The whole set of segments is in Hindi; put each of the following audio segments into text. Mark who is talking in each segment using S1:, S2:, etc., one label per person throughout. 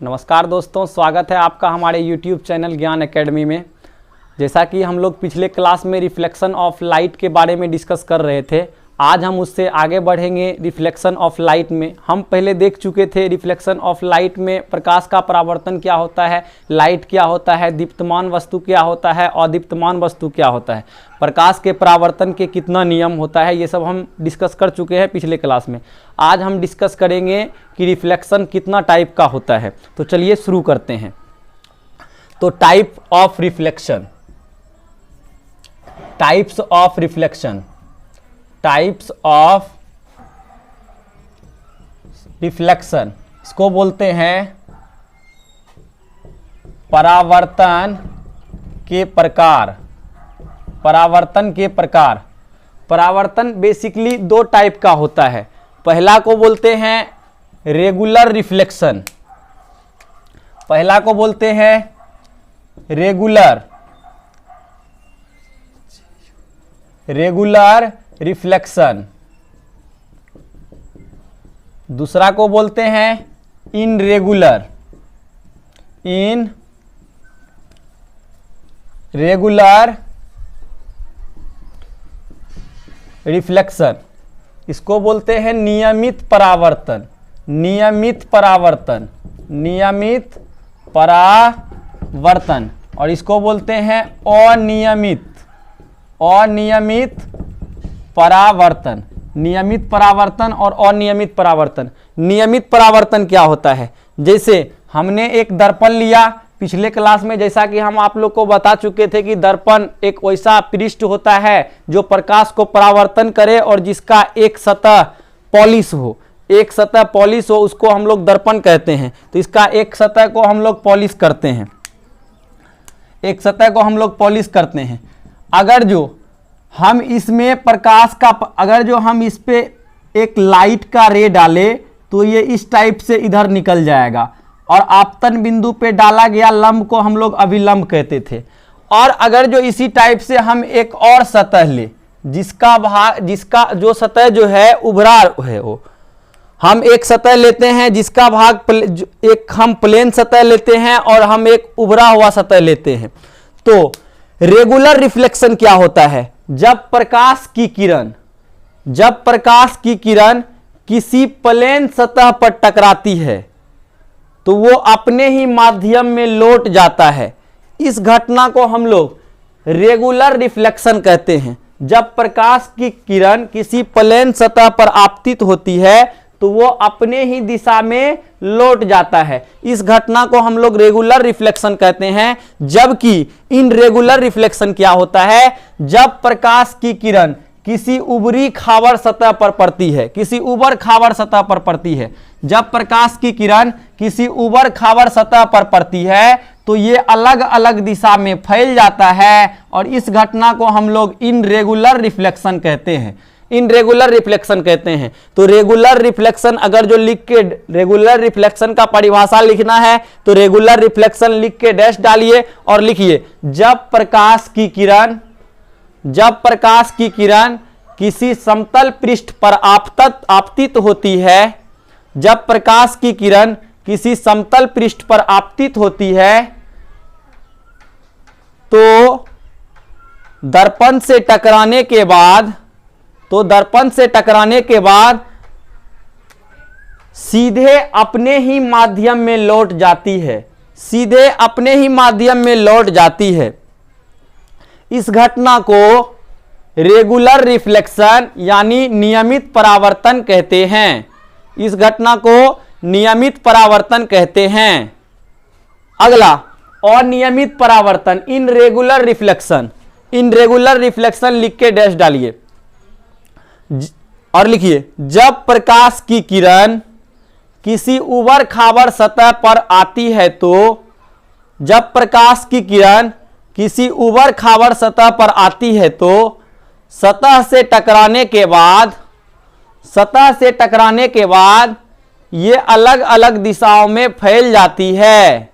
S1: नमस्कार दोस्तों, स्वागत है आपका हमारे YouTube चैनल ज्ञान एकेडमी में। जैसा कि हम लोग पिछले क्लास में रिफ्लेक्शन ऑफ लाइट के बारे में डिस्कस कर रहे थे, आज हम उससे आगे बढ़ेंगे। रिफ्लेक्शन ऑफ लाइट में हम पहले देख चुके थे रिफ्लेक्शन ऑफ लाइट में प्रकाश का परावर्तन क्या होता है, लाइट क्या होता है, दीप्तमान वस्तु क्या होता है, अदीप्तमान वस्तु क्या होता है, प्रकाश के परावर्तन के कितना नियम होता है, ये सब हम डिस्कस कर चुके हैं पिछले क्लास में। आज हम डिस्कस करेंगे कि रिफ्लेक्शन कितना टाइप का होता है। तो चलिए शुरू करते हैं। तो type of reflection, types of reflection, types of reflection, इसको बोलते हैं परावर्तन के प्रकार। परावर्तन के प्रकार, परावर्तन बेसिकली दो टाइप का होता है। पहला को बोलते हैं रेगुलर रिफ्लेक्शन, पहला को बोलते हैं रेगुलर रिफ्लेक्शन, दूसरा को बोलते हैं इनरेगुलर रिफ्लेक्शन। इसको बोलते हैं नियमित परावर्तन, नियमित परावर्तन, नियमित परावर्तन। और इसको बोलते हैं अनियमित परावर्तन। नियमित परावर्तन और अनियमित परावर्तन। नियमित परावर्तन क्या होता है? जैसे हमने एक दर्पण लिया पिछले क्लास में, जैसा कि हम आप लोग को बता चुके थे कि दर्पण एक वैसा पृष्ठ होता है जो प्रकाश को परावर्तन करे और जिसका एक सतह पॉलिश हो, एक सतह पॉलिश हो, उसको हम लोग दर्पण कहते हैं। तो इसका एक सतह को हम लोग पॉलिश करते हैं, एक सतह को हम लोग पॉलिश करते हैं। अगर जो हम इसमें प्रकाश का, अगर जो हम इस पे एक लाइट का रे डाले तो ये इस टाइप से इधर निकल जाएगा, और आपतन बिंदु पे डाला गया लंब को हम लोग अभिलंब कहते थे। और अगर जो इसी टाइप से हम एक और सतह ले, जिसका जो सतह जो है उभरा है, वो हम एक सतह लेते हैं जिसका भाग एक हम प्लेन सतह लेते हैं और हम एक उभरा हुआ सतह लेते हैं। तो रेगुलर रिफ्लेक्शन क्या होता है? जब प्रकाश की किरण किसी प्लेन सतह पर टकराती है तो वो अपने ही माध्यम में लौट जाता है। इस घटना को हम लोग रेगुलर रिफ्लेक्शन कहते हैं। जब प्रकाश की किरण किसी प्लेन सतह पर आपतित होती है तो वो अपने ही दिशा में लौट जाता है। इस घटना को हम लोग रेगुलर रिफ्लेक्शन कहते हैं। जबकि इनरेगुलर रिफ्लेक्शन क्या होता है? जब प्रकाश की किरण किसी उभरी खावर सतह पर पड़ती है, किसी उबर खावर सतह पर पड़ती है, जब प्रकाश की किरण किसी उबर खावर सतह पर पड़ती है तो ये अलग अलग दिशा में फैल जाता है, और इस घटना को हम लोग इनरेगुलर रिफ्लेक्शन कहते हैं। इनरेगुलर रिफ्लेक्शन कहते हैं। तो रेगुलर रिफ्लेक्शन अगर जो लिख के, रेगुलर रिफ्लेक्शन का परिभाषा लिखना है तो रेगुलर रिफ्लेक्शन लिख के डैश डालिए और लिखिए, जब प्रकाश की किरण किसी समतल पृष्ठ पर आपतित होती है, जब प्रकाश की किरण किसी समतल पृष्ठ पर आपतित होती है तो दर्पण से टकराने के बाद सीधे अपने ही माध्यम में लौट जाती है, सीधे अपने ही माध्यम में लौट जाती है। इस घटना को रेगुलर रिफ्लेक्शन यानी नियमित परावर्तन कहते हैं। इस घटना को नियमित परावर्तन कहते हैं। अगला अनियमित परावर्तन, इनरेगुलर रिफ्लेक्शन। इनरेगुलर रिफ्लेक्शन लिख के डैश डालिए और लिखिए, जब प्रकाश की किरण किसी उबड़ खाबड़ सतह पर आती है तो, जब प्रकाश की किरण किसी उबड़ खाबड़ सतह पर आती है तो सतह से टकराने के बाद ये अलग अलग दिशाओं में फैल जाती है,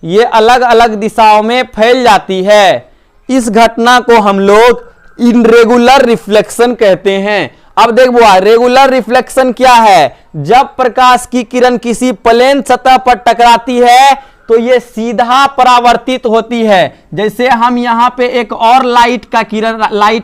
S1: ये अलग अलग दिशाओं में फैल जाती है। इस घटना को हम लोग इनरेगुलर रिफ्लेक्शन कहते हैं। अब देख बुआ, रेगुलर रिफ्लेक्शन क्या है? जब प्रकाश की किरण किसी प्लेन सतह पर टकराती है तो ये सीधा परावर्तित होती है। जैसे हम यहां पे एक और लाइट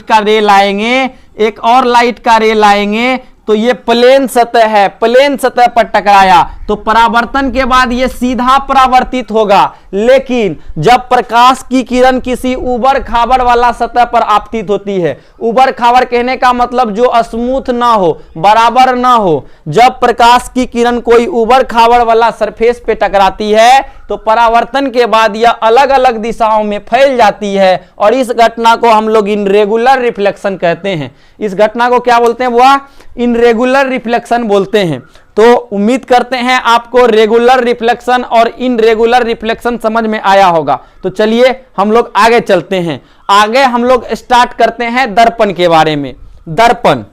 S1: का रे लाएंगे, एक और लाइट का रे लाएंगे, तो ये प्लेन सतह है, प्लेन सतह पर टकराया तो परावर्तन के बाद ये सीधा परावर्तित होगा। लेकिन जब प्रकाश की किरण किसी उबड़ खाबड़ वाला सतह पर आपतित होती है, उबड़ खाबड़ कहने का मतलब जो स्मूथ ना हो, बराबर ना हो, जब प्रकाश की किरण कोई उबड़ खाबड़ वाला सरफेस पे टकराती है तो परावर्तन के बाद यह अलग अलग दिशाओं में फैल जाती है और इस घटना को हम लोग इनरेगुलर रिफ्लेक्शन कहते हैं। इस घटना को क्या बोलते हैं बुआ? इनरेगुलर रिफ्लेक्शन बोलते हैं। तो उम्मीद करते हैं आपको रेगुलर रिफ्लेक्शन और इनरेगुलर रिफ्लेक्शन समझ में आया होगा। तो चलिए हम लोग आगे चलते हैं। आगे हम लोग स्टार्ट करते हैं दर्पण के बारे में। दर्पण,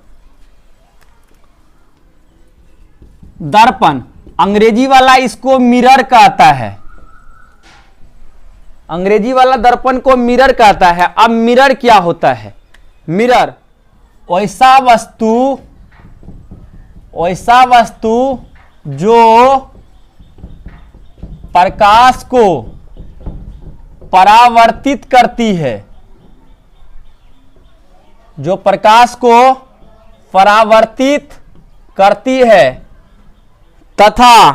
S1: दर्पण अंग्रेजी वाला इसको मिरर कहता है, अंग्रेजी वाला दर्पण को मिरर कहता है। अब मिरर क्या होता है? मिरर वैसा वस्तु जो प्रकाश को परावर्तित करती है, जो प्रकाश को परावर्तित करती है तथा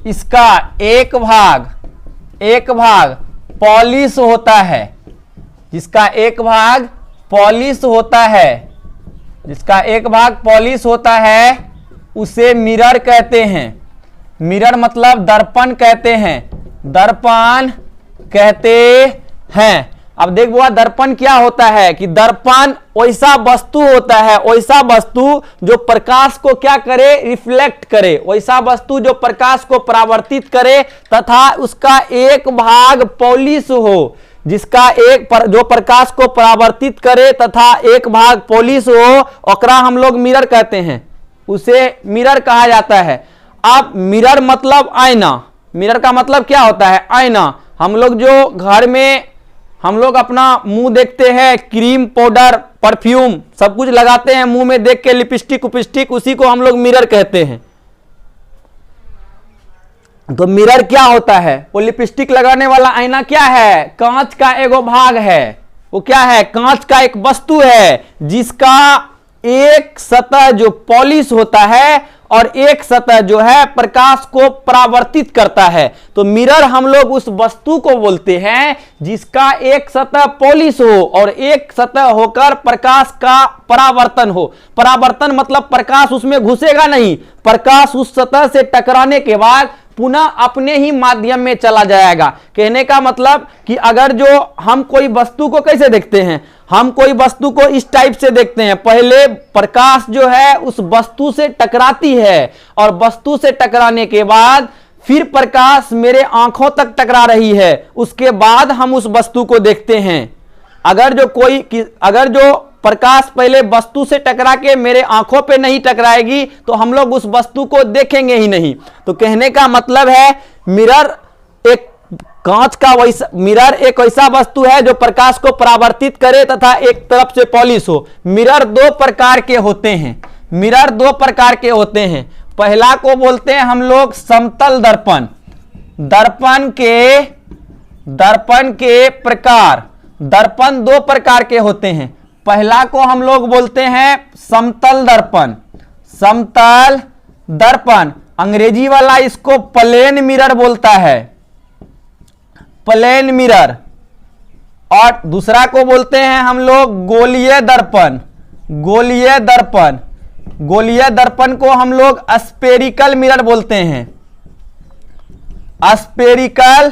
S1: इसका एक भाग पॉलिश होता है, जिसका एक भाग पॉलिश होता है, उसे मिरर कहते हैं। मिरर मतलब दर्पण कहते हैं, दर्पण कहते हैं। अब देख बुआ, दर्पण क्या होता है कि दर्पण वैसा वस्तु होता है, वैसा वस्तु जो प्रकाश को क्या करे? रिफ्लेक्ट करे, वैसा वस्तु जो प्रकाश को परावर्तित करे तथा उसका एक भाग पॉलिश हो, जिसका जो प्रकाश को परावर्तित करे तथा एक भाग पॉलिश हो, ओकरा हम लोग मिरर कहते हैं, उसे मिरर कहा जाता है। अब मिरर मतलब आईना, मिरर का मतलब क्या होता है? आईना। हम लोग जो घर में हम लोग अपना मुंह देखते हैं, क्रीम, पाउडर, परफ्यूम सब कुछ लगाते हैं मुंह में देख के, लिपस्टिक, उसी को हम लोग मिरर कहते हैं। तो मिरर क्या होता है? वो लिपस्टिक लगाने वाला आईना क्या है? कांच का एगो भाग है। वो क्या है? कांच का एक वस्तु है जिसका एक सतह जो पॉलिश होता है और एक सतह जो है प्रकाश को परावर्तित करता है। तो मिरर हम लोग उस वस्तु को बोलते हैं जिसका एक सतह पॉलिश हो और एक सतह होकर प्रकाश का परावर्तन हो। परावर्तन मतलब प्रकाश उसमें घुसेगा नहीं, प्रकाश उस सतह से टकराने के बाद पुनः अपने ही माध्यम में चला जाएगा। कहने का मतलब कि अगर जो हम कोई वस्तु को कैसे देखते हैं, हम कोई वस्तु को इस टाइप से देखते हैं, पहले प्रकाश जो है उस वस्तु से टकराती है और वस्तु से टकराने के बाद फिर प्रकाश मेरे आंखों तक टकरा रही है, उसके बाद हम उस वस्तु को देखते हैं। अगर जो प्रकाश पहले वस्तु से टकरा के मेरे आंखों पे नहीं टकराएगी तो हम लोग उस वस्तु को देखेंगे ही नहीं। तो कहने का मतलब है मिरर एक कांच का मिरर एक ऐसा वस्तु है जो प्रकाश को परावर्तित करे तथा एक तरफ से पॉलिश हो। मिरर दो प्रकार के होते हैं, मिरर दो प्रकार के होते हैं। पहला को बोलते हैं हम लोग समतल दर्पण। दर्पण के प्रकार, दर्पण दो प्रकार के होते हैं। पहला को हम लोग बोलते हैं समतल दर्पण। समतल दर्पण अंग्रेजी वाला इसको प्लेन मिरर बोलता है, प्लेन मिरर। और दूसरा को बोलते हैं हम लोग गोलीय दर्पण। गोलीय दर्पण, गोलीय दर्पण को हम लोग स्फेरिकल मिरर बोलते हैं, स्फेरिकल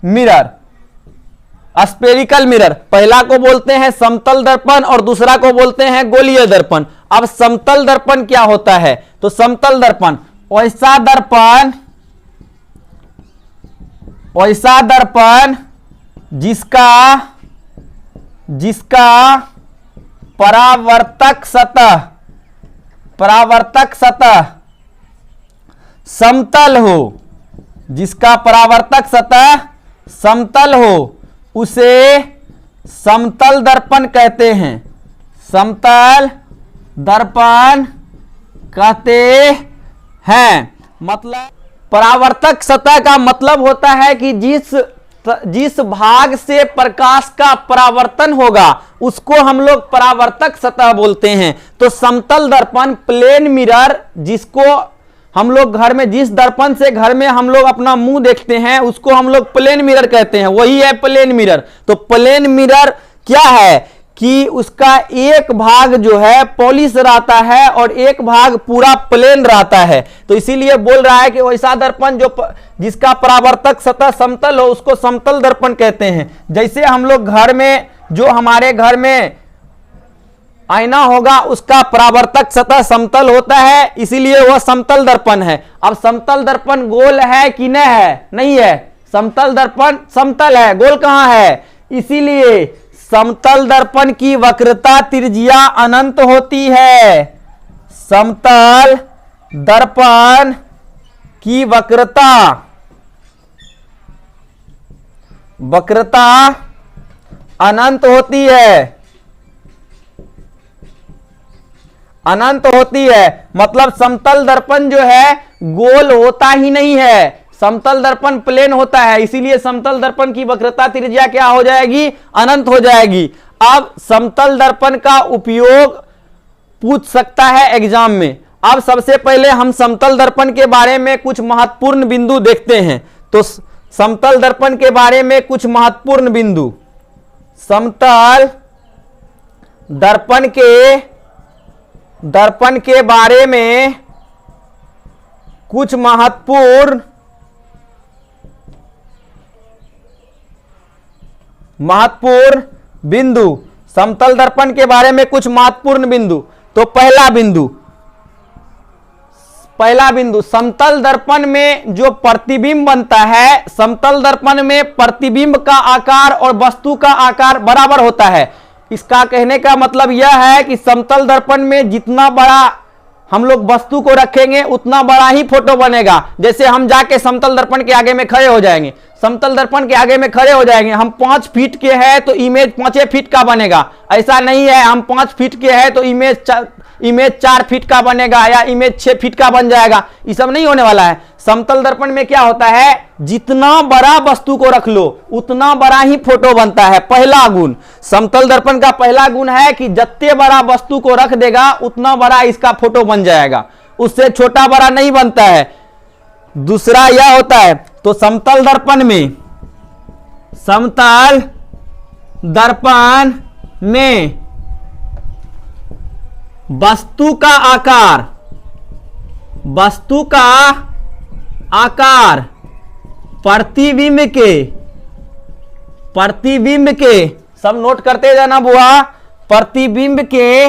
S1: मिरर। स्फेरिकल मिरर पहला को बोलते हैं समतल दर्पण और दूसरा को बोलते हैं गोलीय दर्पण। अब समतल दर्पण क्या होता है? तो समतल दर्पण वैसा दर्पण जिसका परावर्तक सतह समतल हो, जिसका परावर्तक सतह समतल हो, उसे समतल दर्पण कहते हैं, समतल दर्पण कहते हैं। मतलब परावर्तक सतह का मतलब होता है कि जिस भाग से प्रकाश का परावर्तन होगा उसको हम लोग परावर्तक सतह बोलते हैं। तो समतल दर्पण, प्लेन मिरर, जिसको हम लोग घर में, जिस दर्पण से घर में हम लोग अपना मुंह देखते हैं उसको हम लोग प्लेन मिरर कहते हैं, वही है प्लेन मिरर। तो प्लेन मिरर क्या है कि उसका एक भाग जो है पॉलिश रहता है और एक भाग पूरा प्लेन रहता है। तो इसीलिए बोल रहा है कि वैसा दर्पण जिसका परावर्तक सतह समतल हो उसको समतल दर्पण कहते हैं। जैसे हम लोग घर में, जो हमारे घर में आईना होगा उसका परावर्तक सतह समतल होता है, इसीलिए वह समतल दर्पण है। अब समतल दर्पण गोल है कि नहीं है? नहीं है। समतल दर्पण समतल है, गोल कहां है? इसीलिए समतल दर्पण की वक्रता त्रिज्या अनंत होती है। समतल दर्पण की वक्रता अनंत होती है, अनंत होती है। मतलब समतल दर्पण जो है गोल होता ही नहीं है, समतल दर्पण प्लेन होता है, इसीलिए समतल दर्पण की वक्रता त्रिज्या क्या हो जाएगी? अनंत हो जाएगी। अब समतल दर्पण का उपयोग पूछ सकता है एग्जाम में। अब सबसे पहले हम समतल दर्पण के बारे में कुछ महत्वपूर्ण बिंदु देखते हैं। तो समतल दर्पण के बारे में कुछ महत्वपूर्ण बिंदु, समतल दर्पण के बारे में कुछ महत्वपूर्ण बिंदु, समतल दर्पण के बारे में कुछ महत्वपूर्ण बिंदु। तो पहला बिंदु समतल दर्पण में जो प्रतिबिंब बनता है, समतल दर्पण में प्रतिबिंब का आकार और वस्तु का आकार बराबर होता है। इसका कहने का मतलब यह है कि समतल दर्पण में जितना बड़ा हम लोग वस्तु को रखेंगे उतना बड़ा ही फोटो बनेगा। जैसे हम जाके समतल दर्पण के आगे में खड़े हो जाएंगे, समतल दर्पण के आगे में खड़े हो जाएंगे, हम 5 फीट के हैं तो इमेज 5 फीट का बनेगा। ऐसा नहीं है हम 5 फीट के हैं तो इमेज 4 फीट का बनेगा या इमेज 6 फीट का बन जाएगा, ये सब नहीं होने वाला है। समतल दर्पण में क्या होता है, जितना बड़ा वस्तु को रख लो उतना बड़ा ही फोटो बनता है। पहला गुण समतल दर्पण का पहला गुण है कि जितने बड़ा वस्तु को रख देगा उतना बड़ा इसका फोटो बन जाएगा, उससे छोटा बड़ा नहीं बनता है। दूसरा यह होता है, तो समतल दर्पण में वस्तु का आकार प्रतिबिंब के सब नोट करते जाना बुआ, प्रतिबिंब के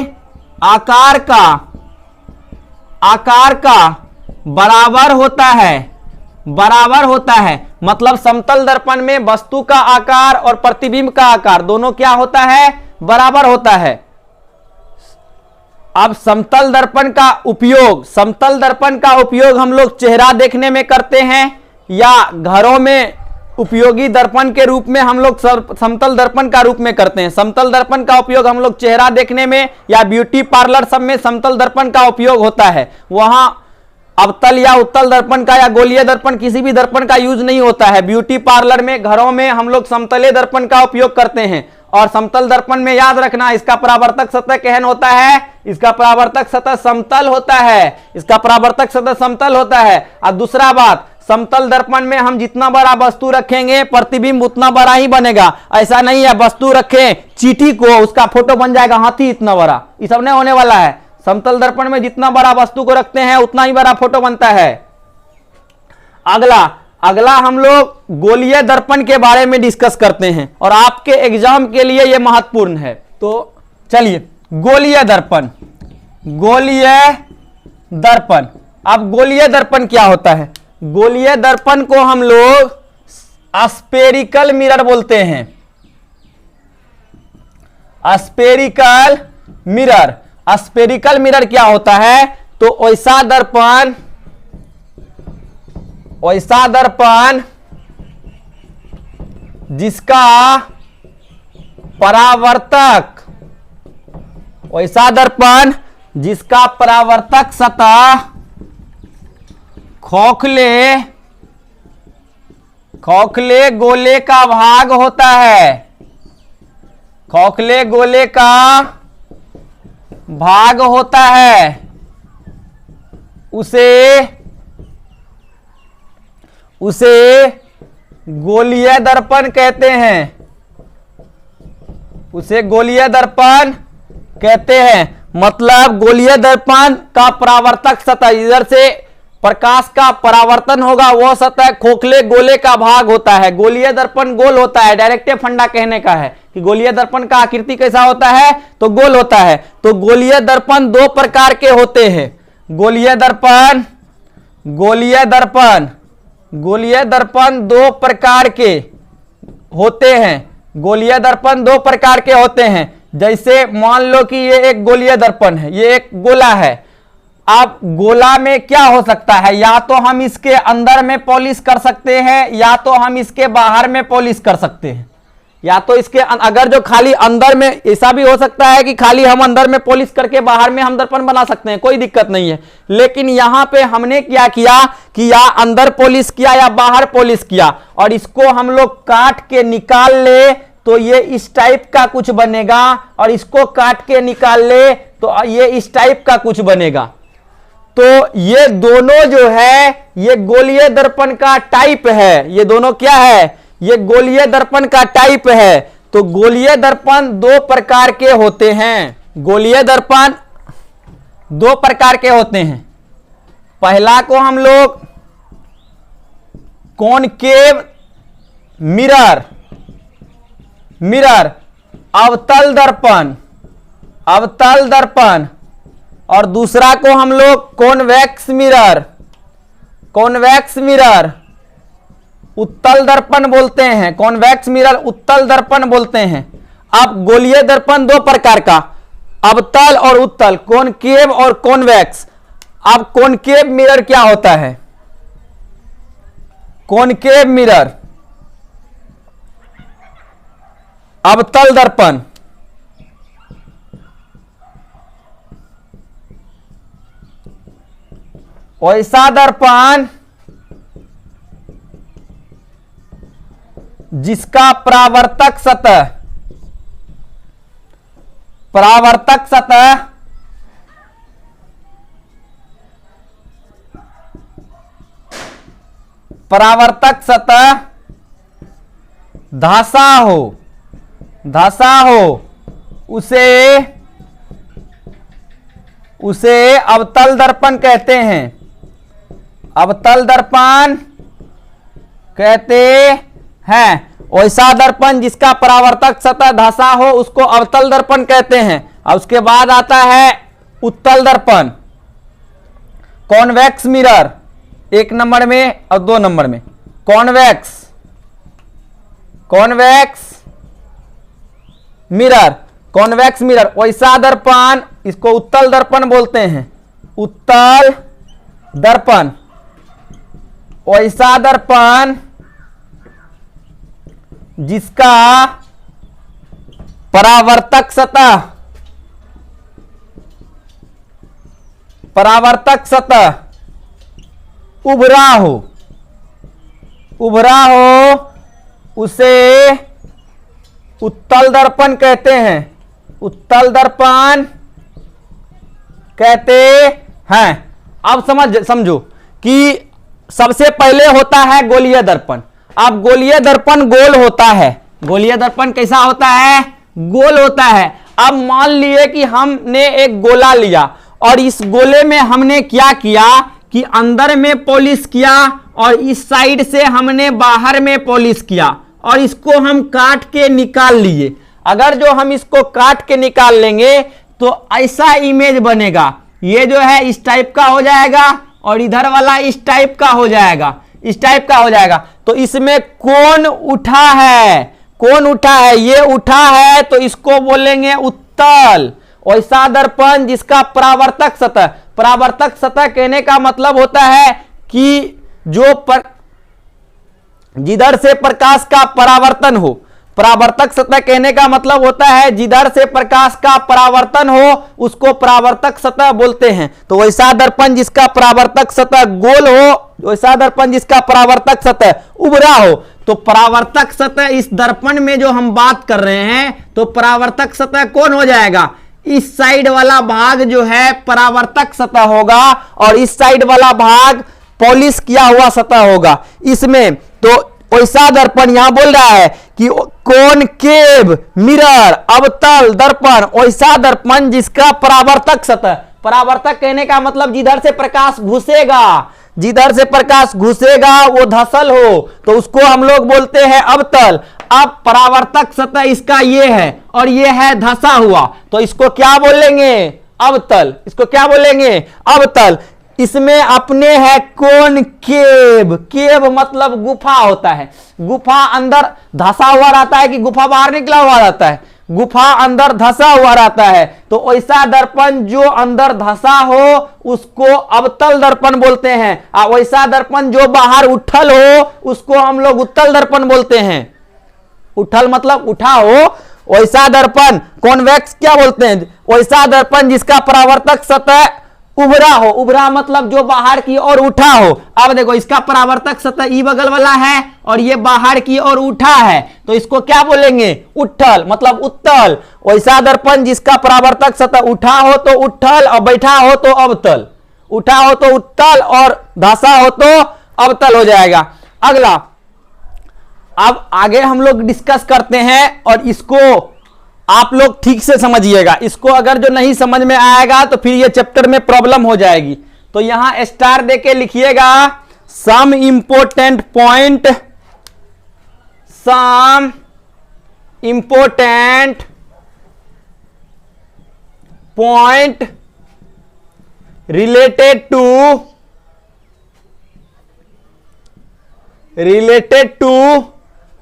S1: आकार का बराबर होता है। मतलब समतल दर्पण में वस्तु का आकार और प्रतिबिंब का आकार दोनों क्या होता है? बराबर होता है। अब समतल दर्पण का उपयोग हम लोग चेहरा देखने में करते हैं या घरों में उपयोगी दर्पण के रूप में हम लोग समतल दर्पण का रूप में करते हैं। समतल दर्पण का उपयोग हम लोग चेहरा देखने में या ब्यूटी पार्लर सब में समतल दर्पण का उपयोग होता है। वहां अवतल या उत्तल दर्पण का या गोलीय दर्पण किसी भी दर्पण का यूज नहीं होता है। ब्यूटी पार्लर में, घरों में हम लोग समतले दर्पण का उपयोग करते हैं। और समतल दर्पण में याद रखना इसका परावर्तक सतह कैहन होता है? इसका परावर्तक सतह समतल होता है, इसका परावर्तक सतह समतल होता है। और दूसरा बात, समतल दर्पण में हम जितना बड़ा वस्तु रखेंगे प्रतिबिंब उतना बड़ा ही बनेगा। ऐसा नहीं है वस्तु रखें चींटी को, उसका फोटो बन जाएगा हाथी इतना बड़ा, ये सब नहीं होने वाला है। समतल दर्पण में जितना बड़ा वस्तु को रखते हैं उतना ही बड़ा फोटो बनता है। अगला हम लोग गोलीय दर्पण के बारे में डिस्कस करते हैं और आपके एग्जाम के लिए यह महत्वपूर्ण है। तो चलिए गोलीय दर्पण। अब गोलीय दर्पण क्या होता है? गोलीय दर्पण को हम लोग स्फेरिकल मिरर बोलते हैं। स्फेरिकल मिरर क्या होता है? तो वैसा दर्पण जिसका परावर्तक, वैसा दर्पण जिसका परावर्तक सतह खोखले गोले का भाग होता है, खोखले गोले का भाग होता है, उसे गोलीय दर्पण कहते हैं, उसे गोलीय दर्पण कहते हैं। मतलब गोलीय दर्पण का परावर्तक सतह, इधर से प्रकाश का परावर्तन होगा, वह सतह खोखले गोले का भाग होता है। गोलीय दर्पण गोल होता है, डायरेक्टिव फंडा कहने का है कि गोलीय दर्पण का आकृति कैसा होता है, तो गोल होता है। तो गोलीय दर्पण दो प्रकार के होते हैं। गोलीय दर्पण दो प्रकार के होते हैं। गोलीय दर्पण दो प्रकार के होते हैं। जैसे मान लो कि ये एक गोलीय दर्पण है, ये एक गोला है। अब गोला में क्या हो सकता है, या तो हम इसके अंदर में पॉलिश कर सकते हैं, या तो हम इसके बाहर में पॉलिश कर सकते हैं। या तो इसके अगर जो खाली अंदर में, ऐसा भी हो सकता है कि खाली हम अंदर में पॉलिश करके बाहर में हम दर्पण बना सकते हैं, कोई दिक्कत नहीं है। लेकिन यहां पे हमने क्या किया कि या अंदर पॉलिश किया या बाहर पॉलिश किया, और इसको हम लोग काट के निकाल ले तो ये इस टाइप का कुछ बनेगा, और इसको काट के निकाल ले तो ये इस टाइप का कुछ बनेगा। तो ये दोनों जो है ये गोलीय दर्पण का टाइप है। ये दोनों क्या है, ये गोलीय दर्पण का टाइप है। तो गोलीय दर्पण दो प्रकार के होते हैं। गोलीय दर्पण दो प्रकार के होते हैं। पहला को हम लोग कॉनकेव मिरर अवतल दर्पण, और दूसरा को हम लोग कॉन्वेक्स मिरर उत्तल दर्पण बोलते हैं। कॉन्वेक्स मिरर उत्तल दर्पण बोलते हैं। अब गोलीय दर्पण दो प्रकार का, अवतल और उत्तल, कॉनकेव और कॉन्वेक्स। अब कॉनकेव मिरर क्या होता है, कॉनकेव मिरर अवतल दर्पण, वैसा दर्पण जिसका परावर्तक सतह धसा हो, उसे अवतल दर्पण कहते हैं। अवतल दर्पण कहते हैं। वैसा दर्पण जिसका परावर्तक सतह धसा हो उसको अवतल दर्पण कहते हैं। और उसके बाद आता है उत्तल दर्पण, कॉन्वेक्स मिरर 1 नंबर में और 2 नंबर में। कॉन्वेक्स मिरर वैसा दर्पण, इसको उत्तल दर्पण बोलते हैं। उत्तल दर्पण वैसा दर्पण जिसका परावर्तक सतह उभरा हो, उसे उत्तल दर्पण कहते हैं। उत्तल दर्पण कहते हैं। अब समझो कि सबसे पहले होता है गोलीय दर्पण। अब गोलीय दर्पण गोल होता है। गोलीय दर्पण कैसा होता है, गोल होता है। अब मान लिए कि हमने एक गोला लिया और इस गोले में हमने क्या किया कि अंदर में पॉलिश किया और इस साइड से हमने बाहर में पॉलिश किया और इसको हम काट के निकाल लिए। अगर जो हम इसको काट के निकाल लेंगे तो ऐसा इमेज बनेगा। ये जो है इस टाइप का हो जाएगा और इधर वाला इस टाइप का हो जाएगा, इस टाइप का हो जाएगा। तो इसमें कौन उठा है, ये उठा है तो इसको बोलेंगे उत्तल। वैसा दर्पण जिसका परावर्तक सतह कहने का मतलब होता है कि जिधर से प्रकाश का परावर्तन हो। परावर्तक सतह कहने का मतलब होता है जिधर से प्रकाश का परावर्तन हो उसको परावर्तक सतह बोलते हैं। तो वैसा दर्पण जिसका परावर्तक सतह गोल हो, वैसा दर्पण जिसका परावर्तक सतह उभरा हो, तो परावर्तक सतह इस दर्पण में जो हम बात कर रहे हैं, तो परावर्तक सतह कौन हो जाएगा? इस साइड वाला भाग जो है परावर्तक सतह होगा और इस साइड वाला भाग पॉलिश किया हुआ सतह होगा इसमें। तो वैसा दर्पण यहां बोल रहा है कि कॉनकेव मिरर, अवतल दर्पण, वैसा दर्पण जिसका परावर्तक सतह, परावर्तक कहने का मतलब जिधर से प्रकाश घुसेगा, जिधर से प्रकाश घुसेगा वो धसल हो तो उसको हम लोग बोलते हैं अवतल। अब परावर्तक सतह इसका ये है और ये है धसा हुआ, तो इसको क्या बोलेंगे? अवतल। इसको क्या बोलेंगे? अवतल। इसमें अपने है कॉनकेव, केव मतलब गुफा होता है, गुफा अंदर धसा हुआ रहता है कि गुफा बाहर निकला हुआ रहता है? गुफा अंदर धसा हुआ रहता है। तो ऐसा दर्पण जो अंदर धसा हो उसको अवतल दर्पण बोलते हैं, और वैसा दर्पण जो बाहर उठल हो उसको हम लोग उत्तल दर्पण बोलते हैं। उठल मतलब उठा हो, वैसा दर्पण कॉन्वेक्स क्या बोलते हैं? वैसा दर्पण जिसका परावर्तक सतह उभरा हो, उभरा मतलब जो बाहर की ओर उठा हो। अब देखो इसका परावर्तक सतह ई बगल वाला है और ये बाहर की ओर उठा है, तो इसको क्या बोलेंगे? उठल मतलब उत्तल। वैसा दर्पण जिसका परावर्तक सतह उठा हो तो उठल और बैठा हो तो अवतल, उठा हो तो उत्तल और धसा हो तो अवतल हो जाएगा। अगला, अब आगे हम लोग डिस्कस करते हैं और इसको आप लोग ठीक से समझिएगा। इसको अगर जो नहीं समझ में आएगा तो फिर ये चैप्टर में प्रॉब्लम हो जाएगी। तो यहां स्टार देके लिखिएगा some important point, some important point related to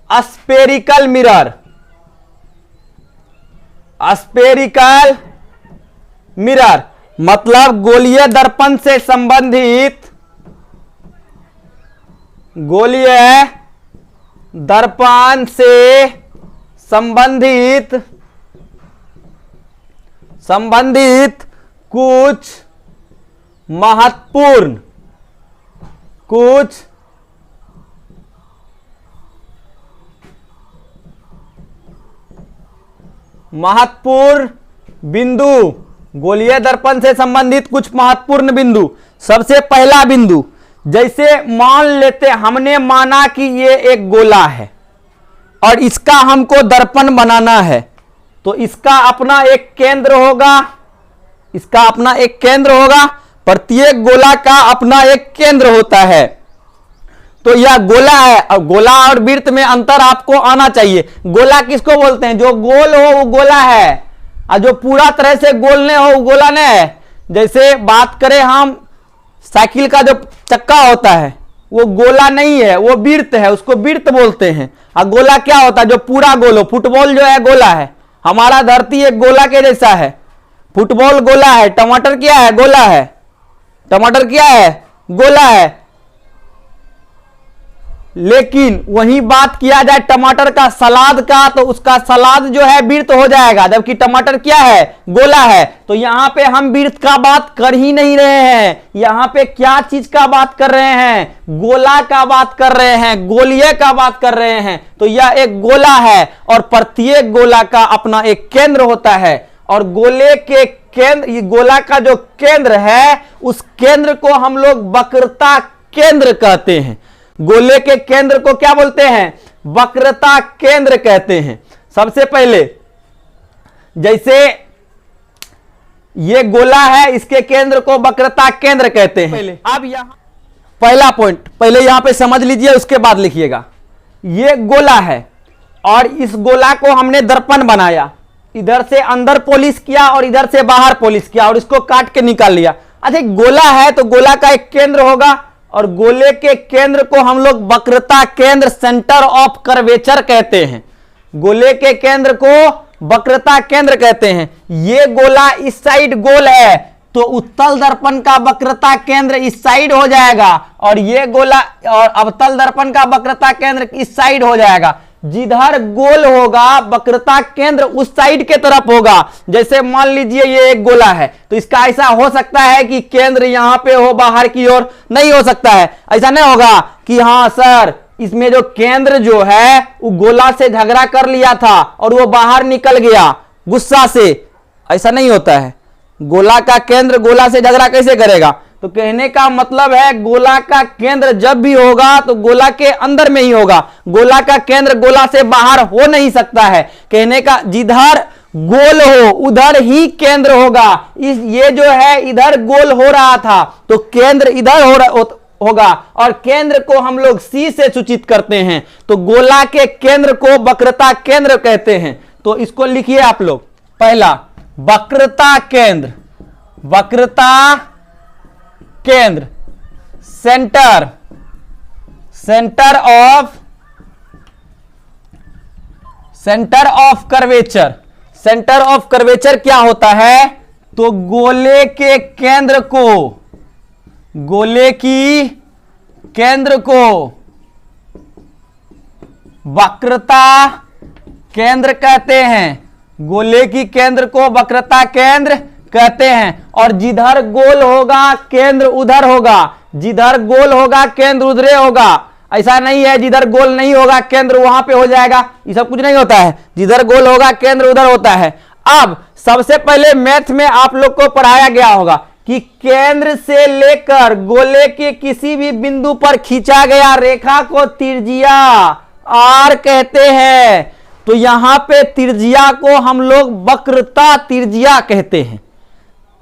S1: spherical mirror, spherical mirror मतलब गोलीय दर्पण से संबंधित, गोलीय दर्पण से संबंधित कुछ महत्वपूर्ण बिंदु, गोलीय दर्पण से संबंधित कुछ महत्वपूर्ण बिंदु। सबसे पहला बिंदु, जैसे मान लेते हमने माना कि ये एक गोला है और इसका हमको दर्पण बनाना है, तो इसका अपना एक केंद्र होगा, इसका अपना एक केंद्र होगा, प्रत्येक गोला का अपना एक केंद्र होता है। तो यह गोला है और गोला और वृत्त में अंतर आपको आना चाहिए। गोला किसको बोलते हैं? जो गोल हो वो गोला है और जो पूरा तरह से गोल नहीं हो वो गोला नहीं है। जैसे बात करें हम साइकिल का जो चक्का होता है वो गोला नहीं है, वो वृत्त है, उसको वृत्त बोलते हैं। और गोला क्या होता है? जो पूरा गोल हो। फुटबॉल जो है गोला है, हमारा धरती एक गोला के जैसा है, फुटबॉल गोला है। टमाटर क्या है? गोला है। टमाटर क्या है? गोला है। लेकिन वही बात किया जाए टमाटर का सलाद का, तो उसका सलाद जो है वृत्त हो जाएगा, जबकि टमाटर क्या है? गोला है। तो यहां पे हम वृत्त का बात कर ही नहीं रहे हैं, यहां पे क्या चीज का बात कर रहे हैं? गोला का बात कर रहे हैं, गोलीय का बात कर रहे हैं। तो यह एक गोला है और प्रत्येक गोला का अपना एक केंद्र होता है, और गोले के केंद्र, ये गोला का जो केंद्र है उस केंद्र को हम लोग वक्रता केंद्र कहते हैं। गोले के केंद्र को क्या बोलते हैं? वक्रता केंद्र कहते हैं। सबसे पहले जैसे ये गोला है, इसके केंद्र को वक्रता केंद्र कहते हैं। अब यहां पहला पॉइंट पहले यहां पे समझ लीजिए, उसके बाद लिखिएगा। ये गोला है और इस गोला को हमने दर्पण बनाया, इधर से अंदर पॉलिश किया और इधर से बाहर पॉलिश किया और इसको काट के निकाल लिया। अच्छा, गोला है तो गोला का एक केंद्र होगा और गोले के केंद्र को हम लोग वक्रता केंद्र, सेंटर ऑफ कर्वेचर कहते हैं। गोले के केंद्र को वक्रता केंद्र कहते हैं। ये गोला इस साइड गोल है तो उत्तल दर्पण का वक्रता केंद्र इस साइड हो जाएगा, और ये गोला और अवतल दर्पण का वक्रता केंद्र इस साइड हो जाएगा। जिधर गोल होगा वक्रता केंद्र उस साइड के तरफ होगा। जैसे मान लीजिए ये एक गोला है, तो इसका ऐसा हो सकता है कि केंद्र यहां पे हो बाहर की ओर, नहीं हो सकता है। ऐसा नहीं होगा कि हाँ सर इसमें जो केंद्र जो है वो गोला से झगड़ा कर लिया था और वो बाहर निकल गया गुस्सा से, ऐसा नहीं होता है। गोला का केंद्र गोला से झगड़ा कैसे करेगा? तो कहने का मतलब है गोला का केंद्र जब भी होगा तो गोला के अंदर में ही होगा, गोला का केंद्र गोला से बाहर हो नहीं सकता है। कहने का जिधर गोल हो उधर ही केंद्र होगा। इस ये जो है इधर गोल हो रहा था तो केंद्र इधर होगा और केंद्र को हम लोग C से सूचित करते हैं, तो गोला के केंद्र को वक्रता केंद्र कहते हैं। तो इसको लिखिए आप लोग, पहला वक्रता केंद्र, वक्रता केंद्र, centre, centre of curvature. Centre of curvature क्या होता है? तो गोले के केंद्र को, गोले की केंद्र को वक्रता केंद्र कहते हैं, गोले की केंद्र को वक्रता केंद्र कहते हैं। और जिधर गोल होगा केंद्र उधर होगा, जिधर गोल होगा केंद्र उधरे होगा। ऐसा नहीं है जिधर गोल नहीं होगा केंद्र वहां पे हो जाएगा, ये सब कुछ नहीं होता है। जिधर गोल होगा केंद्र उधर होता है। अब सबसे पहले मैथ में आप लोग को पढ़ाया गया होगा कि केंद्र से लेकर गोले के किसी भी बिंदु पर खींचा गया रेखा को त्रिज्या R कहते हैं। तो यहां पे त्रिज्या को हम लोग वक्रता त्रिज्या कहते हैं।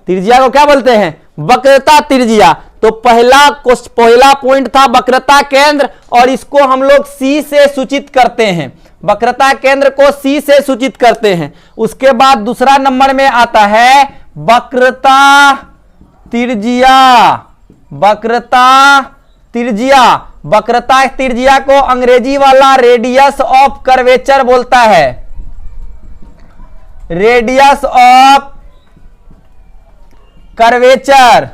S1: त्रिज्या को क्या बोलते हैं? वक्रता त्रिज्या। तो पहला पॉइंट था वक्रता केंद्र और इसको हम लोग C से सूचित करते हैं, वक्रता केंद्र को C से सूचित करते हैं। उसके बाद दूसरा नंबर में आता है वक्रता त्रिज्या, वक्रता त्रिज्या। वक्रता त्रिज्या को अंग्रेजी वाला रेडियस ऑफ कर्वेचर बोलता है, रेडियस ऑफ कर्वेचर।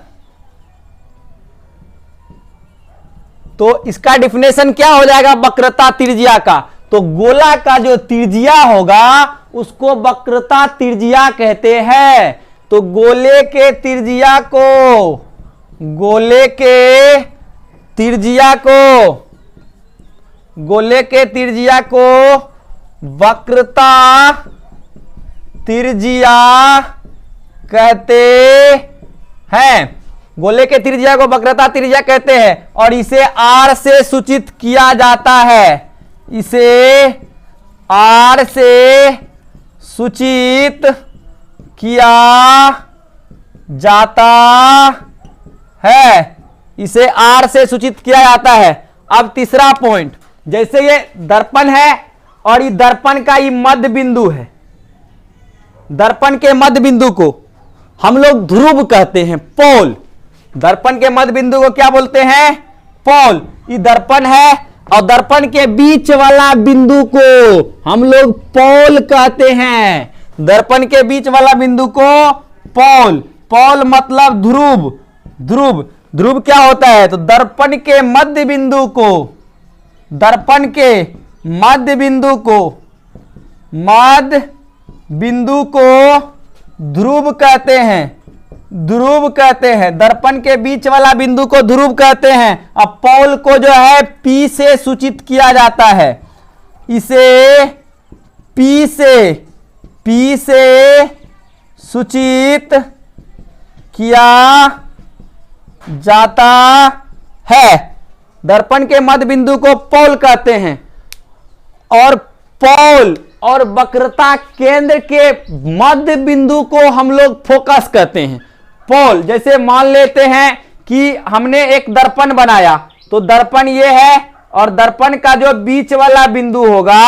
S1: तो इसका डिफिनेशन क्या हो जाएगा वक्रता त्रिज्या का? तो गोला का जो त्रिज्या होगा उसको वक्रता त्रिज्या कहते हैं। तो गोले के त्रिज्या को, गोले के त्रिज्या को, गोले के त्रिज्या को वक्रता त्रिज्या कहते हैं। गोले के त्रिज्या को वक्रता त्रिज्या कहते हैं और इसे R से सूचित किया जाता है, इसे R से सूचित किया जाता है, इसे R से सूचित किया जाता है। अब तीसरा पॉइंट, जैसे ये दर्पण है और ये दर्पण का ये मध्य बिंदु है, दर्पण के मध्य बिंदु को हम लोग ध्रुव कहते हैं, पोल। दर्पण के मध्य बिंदु को क्या बोलते हैं? पोल। ये दर्पण है और दर्पण के बीच वाला बिंदु को हम लोग पोल कहते हैं। दर्पण के बीच वाला बिंदु को पोल, पोल मतलब ध्रुव। ध्रुव, ध्रुव क्या होता है? तो दर्पण के मध्य बिंदु को, दर्पण के मध्य बिंदु को, मध्य बिंदु को ध्रुव कहते हैं, ध्रुव कहते हैं। दर्पण के बीच वाला बिंदु को ध्रुव कहते हैं। अब पोल को जो है P से सूचित किया जाता है, इसे P से सूचित किया जाता है। दर्पण के मध्य बिंदु को पोल कहते हैं और पोल और वक्रता केंद्र के मध्य बिंदु को हम लोग फोकस कहते हैं। पोल, जैसे मान लेते हैं कि हमने एक दर्पण बनाया, तो दर्पण ये है और दर्पण का जो बीच वाला बिंदु होगा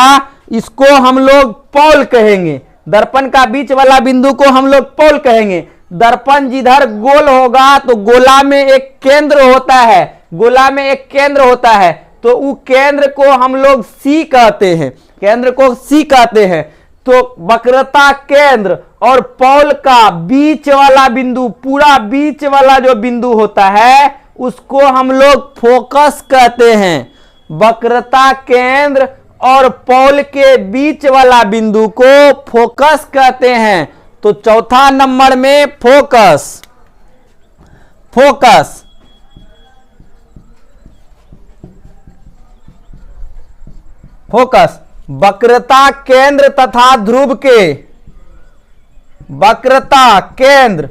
S1: इसको हम लोग पोल कहेंगे। दर्पण का बीच वाला बिंदु को हम लोग पोल कहेंगे। दर्पण जिधर गोल होगा तो गोला में एक केंद्र होता है, गोला में एक केंद्र होता है, तो वो केंद्र को हम लोग C कहते हैं, केंद्र को C कहते हैं। तो वक्रता केंद्र और पोल का बीच वाला बिंदु, पूरा बीच वाला जो बिंदु होता है उसको हम लोग फोकस कहते हैं। वक्रता केंद्र और पोल के बीच वाला बिंदु को फोकस कहते हैं। तो चौथा नंबर में फोकस, फोकस, फोकस वक्रता केंद्र तथा ध्रुव के, वक्रता केंद्र,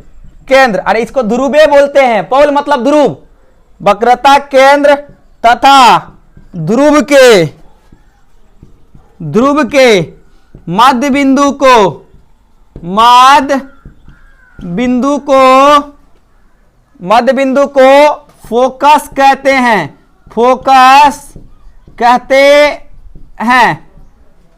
S1: केंद्र, अरे इसको ध्रुवे बोलते हैं, पोल मतलब ध्रुव, वक्रता केंद्र तथा ध्रुव के, ध्रुव के मध्य बिंदु को, मध्य बिंदु को, मध्य बिंदु को फोकस कहते हैं, फोकस कहते हैं।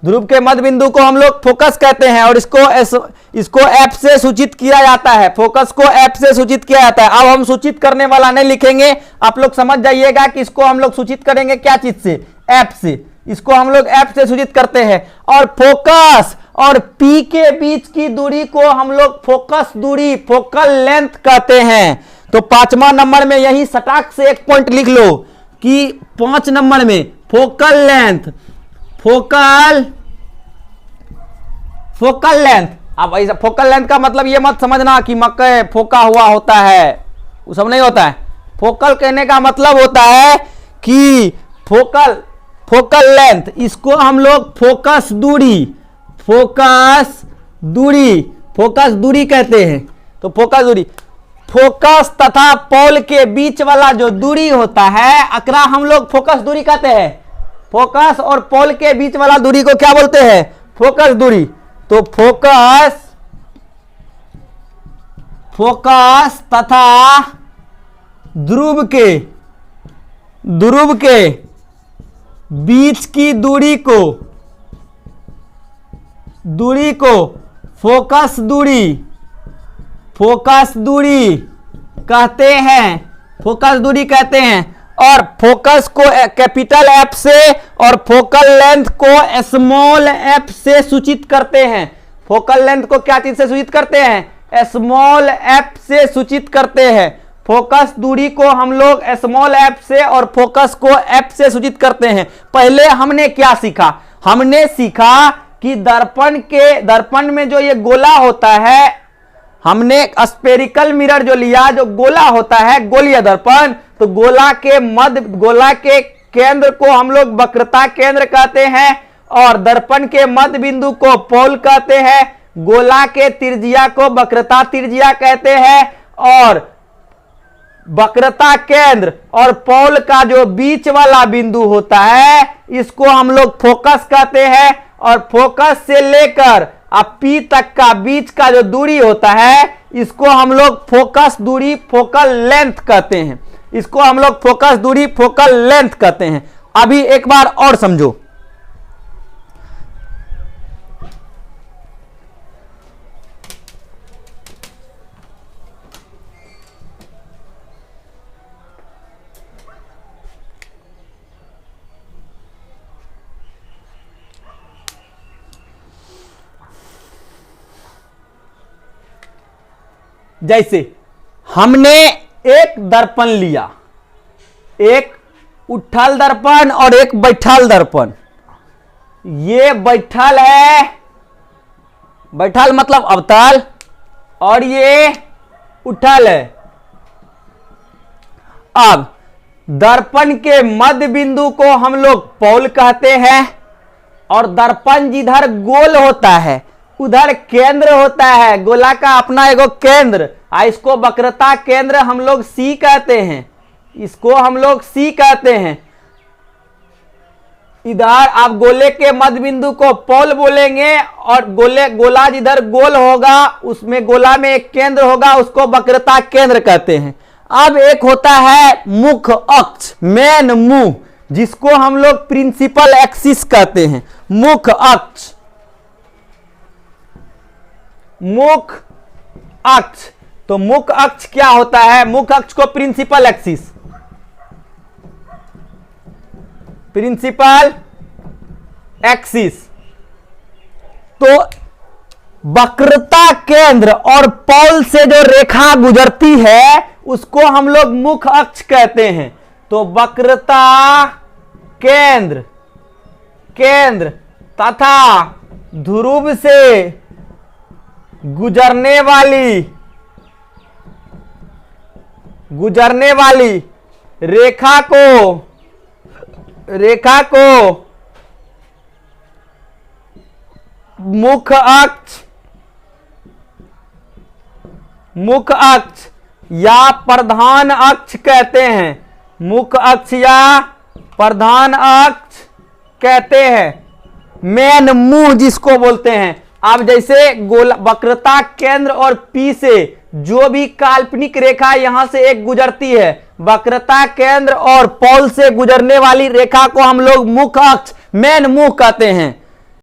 S1: ध्रुव के मध्य बिंदु को हम लोग फोकस कहते हैं और इसको एफ से सूचित किया जाता है, फोकस को एफ से सूचित किया जाता है। अब हम सूचित करने वाला नहीं लिखेंगे, आप लोग समझ जाइएगा कि इसको हम लोग सूचित करेंगे क्या चीज से, एफ से, इसको हम लोग एफ से सूचित करते हैं। और फोकस और पी के बीच की दूरी को हम लोग फोकस दूरी, फोकल लेंथ कहते हैं। तो 5वां नंबर में यही सटाक से एक पॉइंट लिख लो कि 5 नंबर में focal length, focal, focal length. अब ऐसा फोकल लेंथ का मतलब ये मत समझना कि मकई फोका हुआ होता है, वो सब नहीं होता है। फोकल कहने का मतलब होता है कि फोकल, फोकल लेंथ, इसको हम लोग फोकस दूरी, फोकस दूरी, फोकस दूरी कहते हैं। तो फोकस दूरी, फोकस तथा पोल के बीच वाला जो दूरी होता है अकरा हम लोग फोकस दूरी कहते हैं। फोकस और पोल के बीच वाला दूरी को क्या बोलते हैं, फोकस दूरी। तो फोकस, फोकस तथा ध्रुव के, ध्रुव के बीच की दूरी को, दूरी को फोकस दूरी, फोकस दूरी कहते हैं, फोकस दूरी कहते हैं। और फोकस को कैपिटल एफ से और फोकल लेंथ को स्मॉल एफ से सूचित करते हैं। फोकल लेंथ को क्या चीज से सूचित करते हैं, स्मॉल एफ से सूचित करते हैं। फोकस दूरी को हम लोग स्मॉल एफ से और फोकस को एफ से सूचित करते हैं। पहले हमने क्या सीखा, हमने सीखा कि दर्पण के, दर्पण में जो ये गोला होता है, हमने स्पेरिकल मिरर जो लिया, जो गोला होता है, गोलीय दर्पण, तो गोला के मध्य, गोला के केंद्र को हम लोग वक्रता केंद्र कहते हैं और दर्पण के मध्य बिंदु को पोल कहते हैं। गोला के त्रिज्या को वक्रता त्रिज्या कहते हैं और वक्रता केंद्र और पोल का जो बीच वाला बिंदु होता है इसको हम लोग फोकस कहते हैं। और फोकस से लेकर अब पी तक का बीच का जो दूरी होता है इसको हम लोग फोकस दूरी, फोकल लेंथ कहते हैं। इसको हम लोग फोकस दूरी, फोकल लेंथ कहते हैं। अभी एक बार और समझो, जैसे हमने एक दर्पण लिया, एक उठल दर्पण और एक बैठल दर्पण। ये बैठल है, बैठल मतलब अवतल, और ये उठल है। अब दर्पण के मध्य बिंदु को हम लोग पोल कहते हैं और दर्पण जिधर गोल होता है उधर केंद्र होता है, गोला का अपना एगो केंद्र, इसको वक्रता केंद्र हम लोग सी कहते हैं, इसको हम लोग सी कहते हैं। इधर आप गोले के मध्य बिंदु को पोल बोलेंगे और गोला जिधर गोल होगा उसमें गोला में एक केंद्र होगा, उसको वक्रता केंद्र कहते हैं। अब एक होता है मुख्य अक्ष, मेन मुंह, जिसको हम लोग प्रिंसिपल एक्सिस कहते हैं। मुख्य अक्ष, मुख्य अक्ष, तो मुख्य अक्ष क्या होता है, मुख्य अक्ष को प्रिंसिपल एक्सिस, प्रिंसिपल एक्सिस। तो वक्रता केंद्र और पोल से जो रेखा गुजरती है उसको हम लोग मुख्य अक्ष कहते हैं। तो वक्रता केंद्र केंद्र तथा ध्रुव से गुजरने वाली रेखा को मुख्य अक्ष या प्रधान अक्ष कहते हैं। मुख्य अक्ष या प्रधान अक्ष कहते हैं। मेन मुंह जिसको बोलते हैं। अब जैसे गोला वक्रता केंद्र और पी से जो भी काल्पनिक रेखा यहां से एक गुजरती है, वक्रता केंद्र और पोल से गुजरने वाली रेखा को हम लोग मुख्य अक्ष मेन मुंह कहते हैं।